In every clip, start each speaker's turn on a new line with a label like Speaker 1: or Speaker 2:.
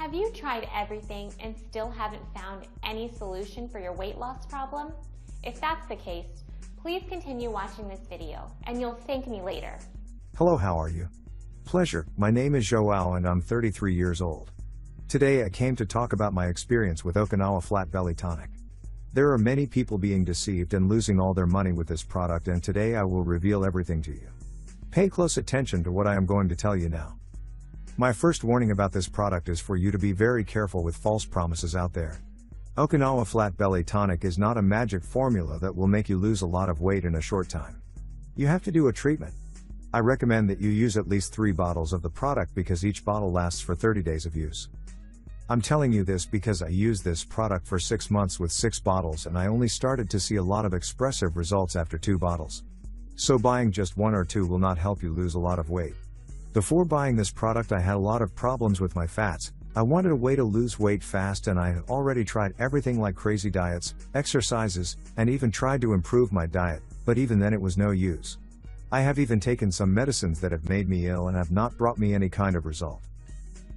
Speaker 1: Have you tried everything and still haven't found any solution for your weight loss problem? If that's the case, please continue watching this video and you'll thank me later.
Speaker 2: Hello, how are you? Pleasure, my name is Joao and I'm 33 years old. Today I came to talk about my experience with Okinawa Flat Belly Tonic. There are many people being deceived and losing all their money with this product, and today I will reveal everything to you. Pay close attention to what I am going to tell you now. My first warning about this product is for you to be very careful with false promises out there. Okinawa Flat Belly Tonic is not a magic formula that will make you lose a lot of weight in a short time. You have to do a treatment. I recommend that you use at least 3 bottles of the product because each bottle lasts for 30 days of use. I'm telling you this because I used this product for 6 months with 6 bottles and I only started to see a lot of expressive results after 2 bottles. So buying just 1 or 2 will not help you lose a lot of weight. Before buying this product I had a lot of problems with my fats. I wanted a way to lose weight fast and I had already tried everything like crazy diets, exercises, and even tried to improve my diet, but even then it was no use. I have even taken some medicines that have made me ill and have not brought me any kind of result.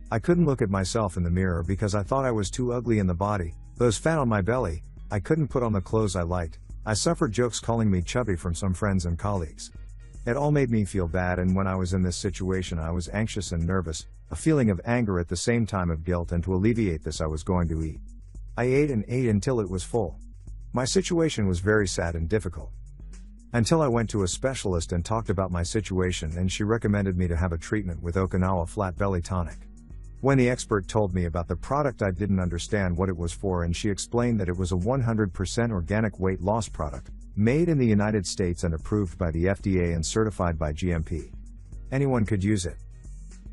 Speaker 2: I couldn't look at myself in the mirror because I thought I was too ugly in the body, those fat on my belly. I couldn't put on the clothes I liked. I suffered jokes calling me chubby from some friends and colleagues. It all made me feel bad, and when I was in this situation I was anxious and nervous, a feeling of anger at the same time of guilt, and to alleviate this I was going to eat. I ate and ate until it was full. My situation was very sad and difficult. Until I went to a specialist and talked about my situation, and she recommended me to have a treatment with Okinawa Flat Belly Tonic. When the expert told me about the product I didn't understand what it was for, and she explained that it was a 100% organic weight loss product, made in the United States and approved by the FDA and certified by GMP. Anyone could use it.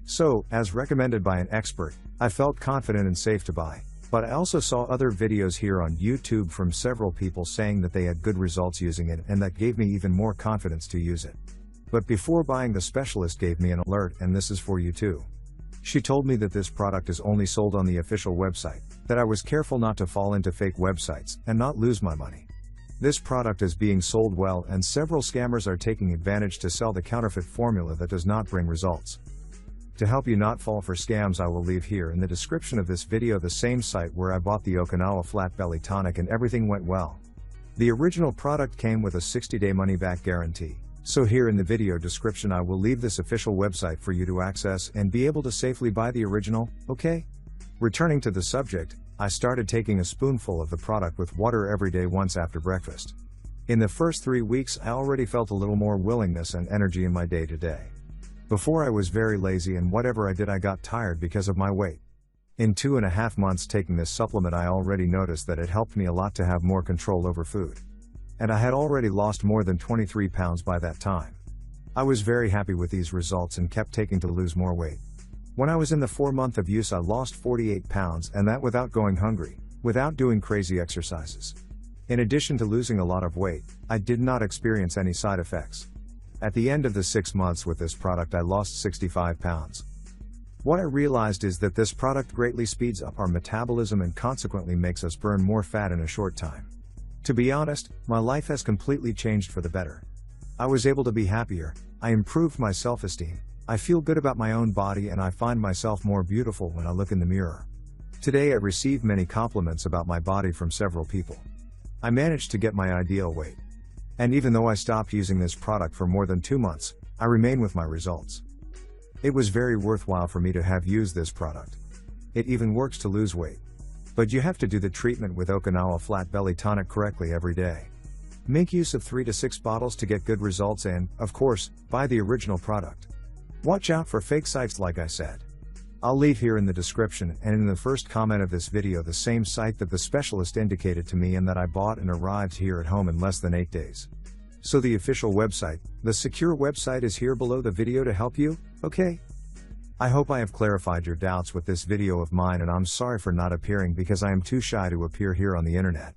Speaker 2: So, as recommended by an expert, I felt confident and safe to buy. But I also saw other videos here on YouTube from several people saying that they had good results using it, and that gave me even more confidence to use it. But before buying, the specialist gave me an alert, and this is for you too. She told me that this product is only sold on the official website, that I was careful not to fall into fake websites and not lose my money. This product is being sold well, and several scammers are taking advantage to sell the counterfeit formula that does not bring results. To help you not fall for scams, I will leave here in the description of this video the same site where I bought the Okinawa Flat Belly Tonic and everything went well. The original product came with a 60-day money-back guarantee. So here in the video description I will leave this official website for you to access and be able to safely buy the original, okay? Returning to the subject, I started taking a spoonful of the product with water every day once after breakfast. In the first 3 weeks I already felt a little more willingness and energy in my day-to-day. Before I was very lazy, and whatever I did I got tired because of my weight. In 2.5 months taking this supplement I already noticed that it helped me a lot to have more control over food. And I had already lost more than 23 pounds by that time. I was very happy with these results and kept taking to lose more weight. When I was in the 4 month of use I lost 48 pounds, and that without going hungry, without doing crazy exercises. In addition to losing a lot of weight, I did not experience any side effects. At the end of the 6 months with this product I lost 65 pounds. What I realized is that this product greatly speeds up our metabolism and consequently makes us burn more fat in a short time. To be honest, my life has completely changed for the better. I was able to be happier, I improved my self-esteem, I feel good about my own body, and I find myself more beautiful when I look in the mirror. Today I received many compliments about my body from several people. I managed to get my ideal weight. And even though I stopped using this product for more than 2 months, I remain with my results. It was very worthwhile for me to have used this product. It even works to lose weight. But you have to do the treatment with Okinawa Flat Belly Tonic correctly every day. Make use of 3 to 6 bottles to get good results, and, of course, buy the original product. Watch out for fake sites like I said. I'll leave here in the description and in the first comment of this video the same site that the specialist indicated to me and that I bought and arrived here at home in less than 8 days. So the official website, the secure website, is here below the video to help you, okay? I hope I have clarified your doubts with this video of mine, and I'm sorry for not appearing because I am too shy to appear here on the internet.